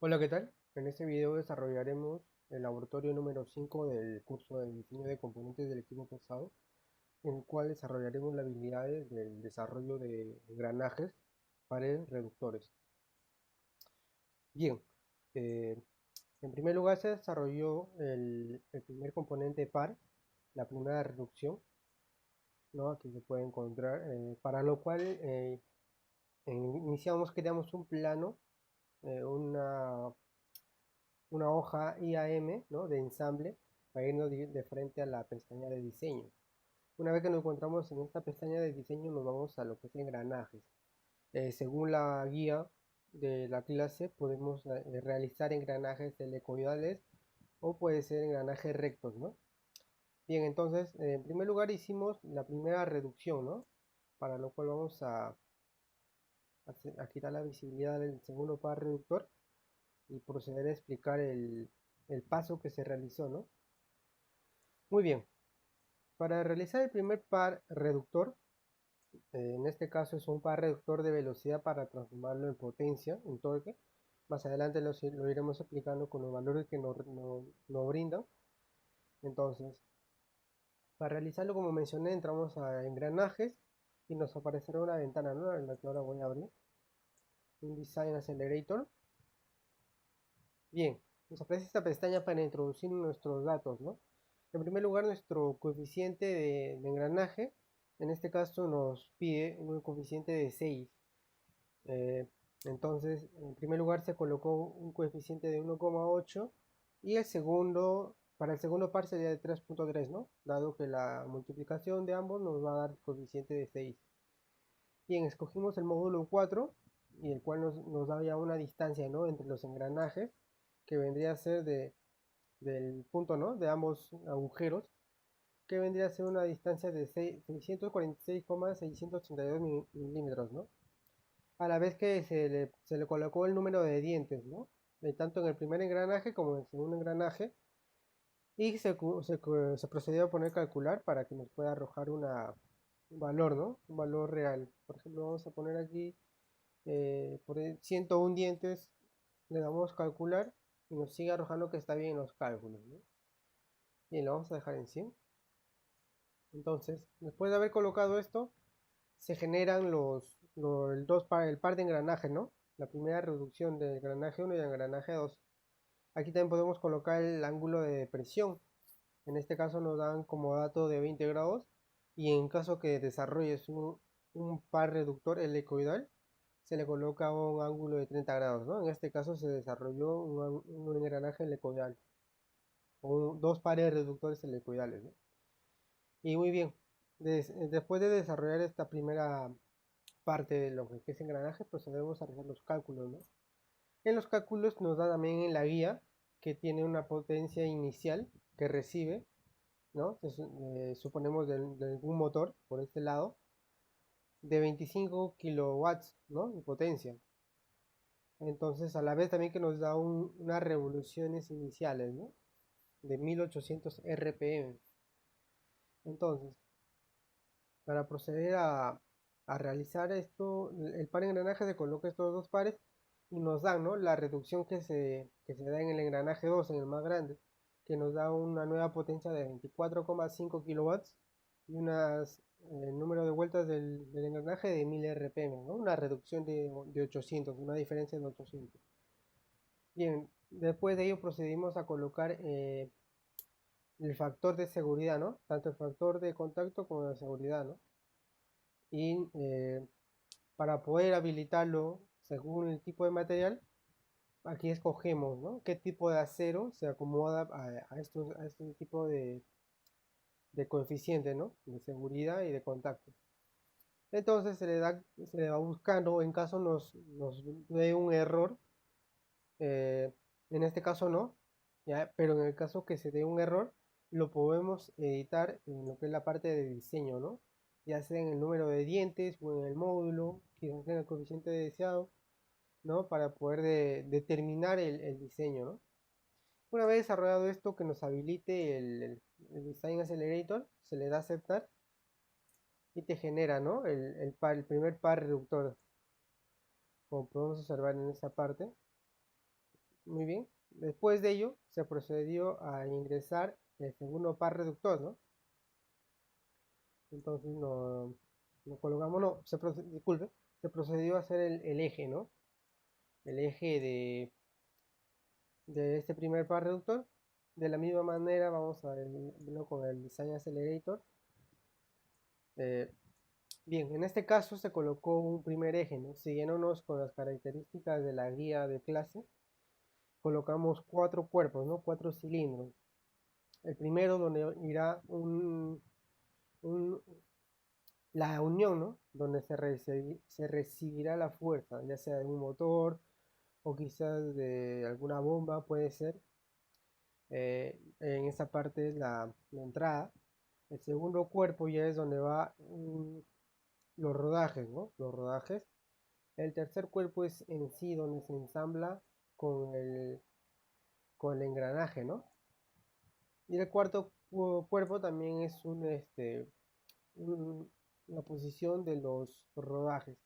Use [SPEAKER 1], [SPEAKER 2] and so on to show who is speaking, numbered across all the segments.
[SPEAKER 1] Hola, ¿qué tal? En este video desarrollaremos el laboratorio número 5 del curso de diseño de componentes del equipo pesado, en el cual desarrollaremos las habilidades del desarrollo de engranajes, paredes, reductores. Bien, eh, en primer lugar se desarrolló el primer componente par, la primera reducción, ¿no? Aquí se puede encontrar, para lo cual iniciamos, creamos un plano, una hoja IAM, ¿no? De ensamble para irnos de frente a la pestaña de diseño. Una vez que nos encontramos en esta pestaña de diseño, nos vamos a lo que es engranajes. Según la guía de la clase, podemos realizar engranajes helicoidales o puede ser engranajes rectos, ¿no? Bien, entonces, en primer lugar hicimos la primera reducción, ¿no? Para lo cual vamos a quitar la visibilidad del segundo par reductor y proceder a explicar el paso que se realizó, ¿no? Muy bien, para realizar el primer par reductor, en este caso es un par reductor de velocidad para transformarlo en potencia, en torque. Más adelante lo iremos explicando con los valores que nos brindan. Entonces, para realizarlo, como mencioné, entramos a engranajes y nos aparecerá una ventana nueva en la que ahora voy a abrir. Un Design Accelerator. Bien, nos aparece esta pestaña para introducir nuestros datos, ¿no? En primer lugar, nuestro coeficiente de engranaje, en este caso nos pide un coeficiente de 6. Eh, entonces, en primer lugar se colocó un coeficiente de 1,8 y para el segundo par sería de 3,3, ¿no? Dado que la multiplicación de ambos nos va a dar el coeficiente de 6. Bien, escogimos el módulo 4 y el cual nos da ya una distancia, ¿no? Entre los engranajes que vendría a ser del punto, ¿no? De ambos agujeros, que vendría a ser una distancia de 646,682 milímetros, ¿no? A la vez que se le colocó el número de dientes, ¿no? Tanto en el primer engranaje como en el segundo engranaje, y se procedió a poner calcular para que nos pueda arrojar un valor, ¿no? Un valor real. Por ejemplo, vamos a poner aquí, por 101 dientes, le damos calcular y nos sigue arrojando que está bien en los cálculos, ¿no? Y lo vamos a dejar en 100. Entonces, después de haber colocado esto, se generan el par de engranaje, ¿no? La primera reducción del engranaje 1 y el engranaje 2. Aquí también podemos colocar el ángulo de presión. En este caso nos dan como dato de 20 grados y en caso que desarrolles un par reductor helicoidal, se le coloca un ángulo de 30 grados, ¿no? En este caso se desarrolló un engranaje helicoidal o dos pares reductores helicoidales, ¿no? Y muy bien, después de desarrollar esta primera parte de lo que es engranaje, procedemos a realizar los cálculos, ¿no? En los cálculos nos da también en la guía que tiene una potencia inicial que recibe, ¿no? Entonces, suponemos de un motor, por este lado, de 25 kilowatts, ¿no? De potencia. Entonces, a la vez también que nos da unas revoluciones iniciales, ¿no? De 1800 RPM. Entonces, para proceder a realizar esto, el par de engranaje se coloca estos dos pares y nos dan, ¿no? La reducción que se da en el engranaje 2, en el más grande, que nos da una nueva potencia de 24,5 kilowatts y el número de vueltas del engranaje de 1000 RPM, ¿no? Una reducción de 800, una diferencia de 800. Bien, después de ello procedimos a colocar el factor de seguridad, ¿no? Tanto el factor de contacto como de seguridad, ¿no? Y para poder habilitarlo según el tipo de material, aquí escogemos, ¿no? Qué tipo de acero se acomoda a este tipo de coeficiente, ¿no? De seguridad y de contacto. Entonces se le va buscando en caso nos dé un error, eh, en este caso no, ¿ya? Pero en el caso que se dé un error, lo podemos editar en lo que es la parte de diseño, ¿no? Ya sea en el número de dientes o en el módulo, quizás en el coeficiente deseado, ¿no? Para poder determinar el diseño, ¿no? Una vez desarrollado esto que nos habilite el Design Accelerator, se le da a aceptar y te genera, ¿no? El primer par reductor, como podemos observar en esta parte. Muy bien. Después de ello, se procedió a ingresar el segundo par reductor, ¿no? Entonces no colocamos, no, disculpe, se procedió a hacer el eje, ¿no? El eje de este primer par reductor. De la misma manera vamos a verlo con el Design Accelerator. Eh, Bien, en este caso se colocó un primer eje, ¿no? Siguiéndonos con las características de la guía de clase, colocamos 4 cuerpos, ¿no? 4 cilindros. El primero donde irá un- la unión, ¿no? Donde se recibirá la fuerza, ya sea de un motor o quizás de alguna bomba, puede ser. En esa parte es la entrada. El segundo cuerpo ya es donde va los rodajes, ¿no? Los rodajes. El tercer cuerpo es en sí donde se ensambla con con el engranaje, ¿no? Y el cuarto cuerpo también es un- la posición de los rodajes.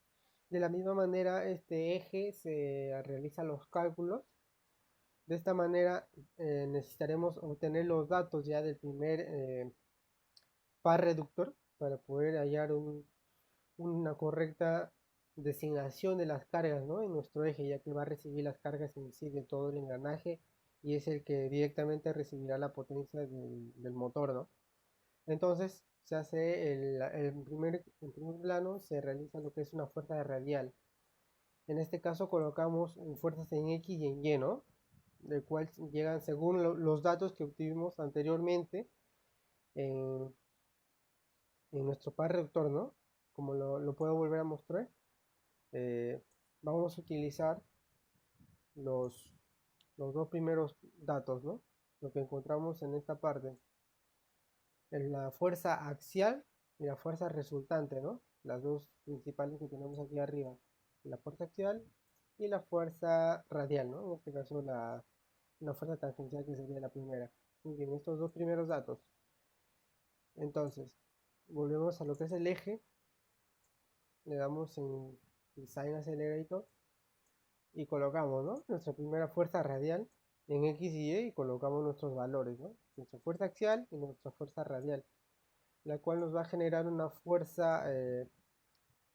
[SPEAKER 1] De la misma manera, este eje se realiza los cálculos. De esta manera necesitaremos obtener los datos ya del primer par reductor para poder hallar una correcta designación de las cargas, ¿no? En nuestro eje, ya que va a recibir las cargas en sí de todo el engranaje y es el que directamente recibirá la potencia del motor, ¿no? Entonces se hace en primer plano, se realiza lo que es una fuerza radial. En este caso colocamos fuerzas en X y en Y, ¿no? Del cual llegan según los datos que obtuvimos anteriormente en, en nuestro par reductor, ¿no? Como lo puedo volver a mostrar. eh, Vamos a utilizar los, los dos primeros datos, ¿no? Lo que encontramos en esta parte. Es la fuerza axial y la fuerza resultante, ¿no? Las dos principales que tenemos aquí arriba. La fuerza axial y la fuerza radial, ¿no? En este caso la fuerza tangencial que sería la primera. Muy bien, estos dos primeros datos. Entonces, volvemos a lo que es el eje. Le damos en Design Accelerator y colocamos, ¿no? Nuestra primera fuerza radial en X y Y colocamos nuestros valores, ¿no? Nuestra fuerza axial y nuestra fuerza radial, la cual nos va a generar una fuerza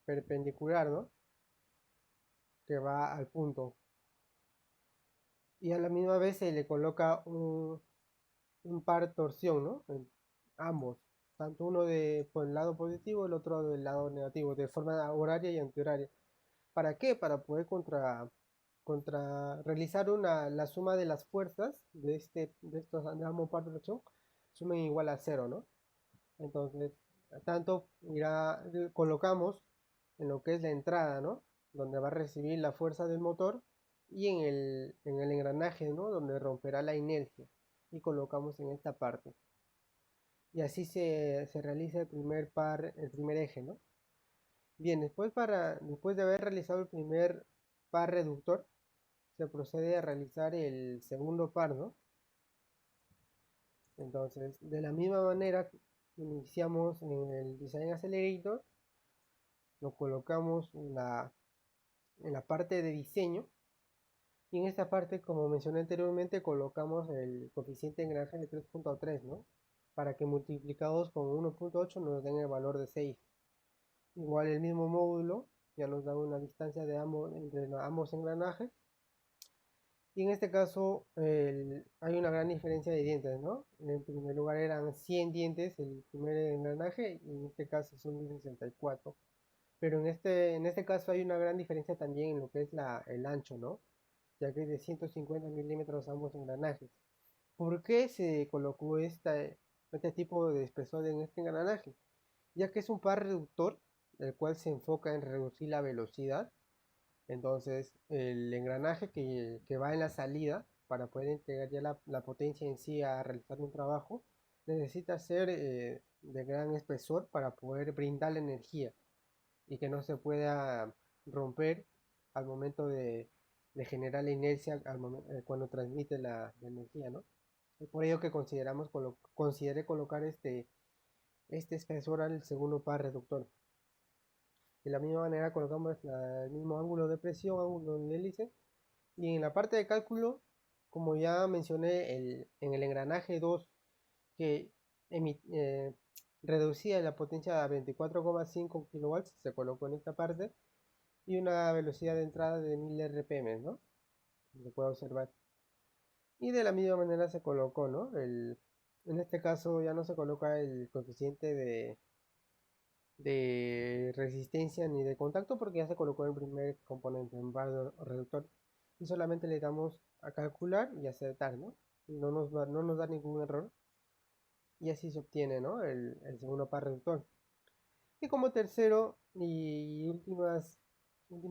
[SPEAKER 1] perpendicular, ¿no? Que va al punto. Y a la misma vez se le coloca un par torsión, ¿no? En ambos, tanto uno por el lado positivo, el otro del lado negativo, de forma horaria y antihoraria. ¿Para qué? Para poder realizar la suma de las fuerzas de estos de ambos par torsión, sumen igual a cero, ¿no? Entonces, tanto colocamos en lo que es la entrada, ¿no? Donde va a recibir la fuerza del motor y en el engranaje, ¿no? Donde romperá la inercia y colocamos en esta parte. Y así se realiza el primer eje, ¿no? Bien, después de haber realizado el primer par reductor, se procede a realizar el segundo par, ¿no? Entonces, de la misma manera, iniciamos en el Design Accelerator, lo colocamos en la parte de diseño y en esta parte, como mencioné anteriormente, colocamos el coeficiente de engranaje de 3.3, ¿no? Para que multiplicados con 1.8 nos den el valor de 6. Igual el mismo módulo ya nos da una distancia entre ambos engranajes. Y en este caso hay una gran diferencia de dientes, ¿no? En primer lugar eran 100 dientes el primer engranaje y en este caso son 64. Pero en este caso hay una gran diferencia también en lo que es el ancho, ¿no? Ya que es de 150 milímetros ambos engranajes. ¿Por qué se colocó este tipo de espesor en este engranaje? Ya que es un par reductor, el cual se enfoca en reducir la velocidad. Entonces, el engranaje que va en la salida para poder entregar ya la potencia en sí a realizar un trabajo, necesita ser de gran espesor para poder brindar la energía y que no se pueda romper al momento de generar la inercia cuando transmite la energía, ¿no? Es por ello que consideré colocar este espesor al segundo par reductor. De la misma manera colocamos el mismo ángulo de presión, ángulo de hélice, y en la parte de cálculo como ya mencioné, en el engranaje 2 que reducía la potencia a 24,5 kilowatts, se colocó en esta parte, y una velocidad de entrada de 1000 RPM, ¿no? Se puede observar. Y de la misma manera se colocó, ¿no? En este caso ya no se coloca el coeficiente de resistencia ni de contacto porque ya se colocó el primer componente, en barra reductor. Y solamente le damos a calcular y aceptar, ¿no? No nos da ningún error. Y así se obtiene, ¿no? El segundo par reductor. Y como tercero y última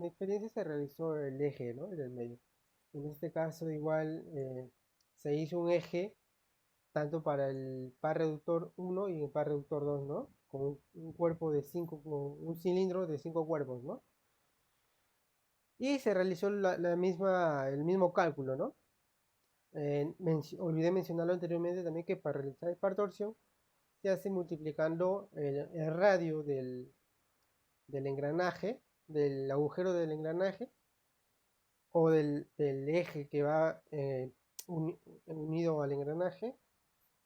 [SPEAKER 1] experiencia se realizó el eje, ¿no? En el medio. En este caso igual se hizo un eje tanto para el par reductor 1 y el par reductor 2, ¿no? Con un cuerpo de 5, un cilindro de 5 cuerpos, ¿no? Y se realizó el mismo cálculo, ¿no? Olvidé mencionarlo anteriormente también que para realizar el par torsión se hace multiplicando el radio del engranaje, del agujero del engranaje o del eje que va unido al engranaje.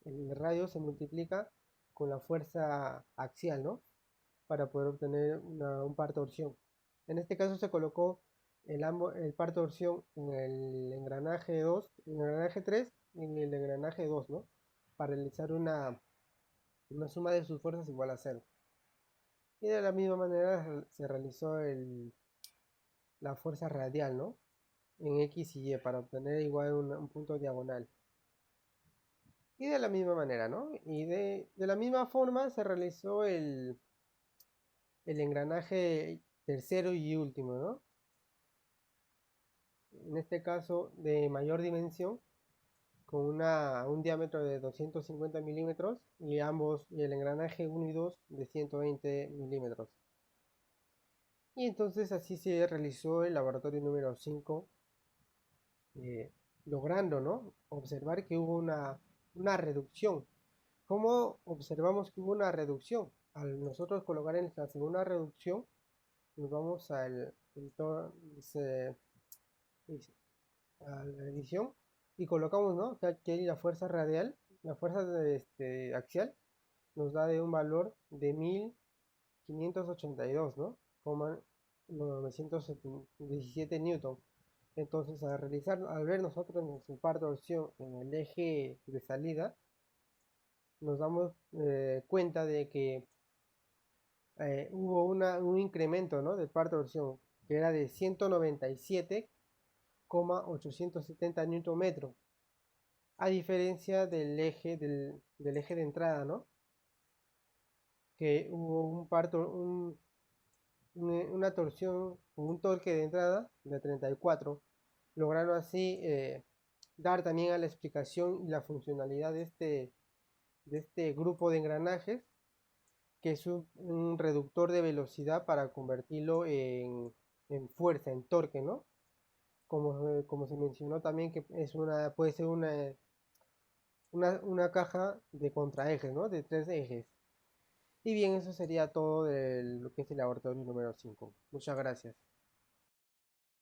[SPEAKER 1] El radio se multiplica con la fuerza axial, ¿no? Para poder obtener un par torsión. En este caso se colocó el par torsión en el engranaje 2, en el engranaje 3 y en el engranaje 2, ¿no? Para realizar una suma de sus fuerzas igual a cero. Y de la misma manera se realizó la fuerza radial, ¿no? En X y Y para obtener igual un punto diagonal. Y de la misma manera, ¿no? Y de la misma forma se realizó el engranaje tercero y último, ¿no? En este caso de mayor dimensión, con un diámetro de 250 milímetros y y el engranaje 1 y 2 de 120 milímetros. Y entonces así se realizó el laboratorio número 5, logrando, ¿no? Observar que hubo una reducción. ¿Cómo observamos que hubo una reducción? Al nosotros colocar en la segunda reducción, nos vamos a la edición y colocamos, ¿no? Que aquí la fuerza radial, la fuerza axial, nos da de un valor de 1582, ¿no? 917 newton. Entonces, al ver nosotros nuestro par de torsión en el eje de salida, nos damos cuenta de que hubo un incremento, ¿no? Del par de torsión, que era de 197,870 newton metro, a diferencia del eje de entrada, ¿no? Que hubo una torsión, un torque de entrada de 34, logrando así dar también a la explicación y la funcionalidad de este grupo de engranajes, que es un reductor de velocidad para convertirlo en fuerza, en torque, ¿no? Como se mencionó también que puede ser una caja de contraejes, ¿no? De 3 ejes. Y bien, eso sería todo de lo que es el laboratorio número 5. Muchas gracias.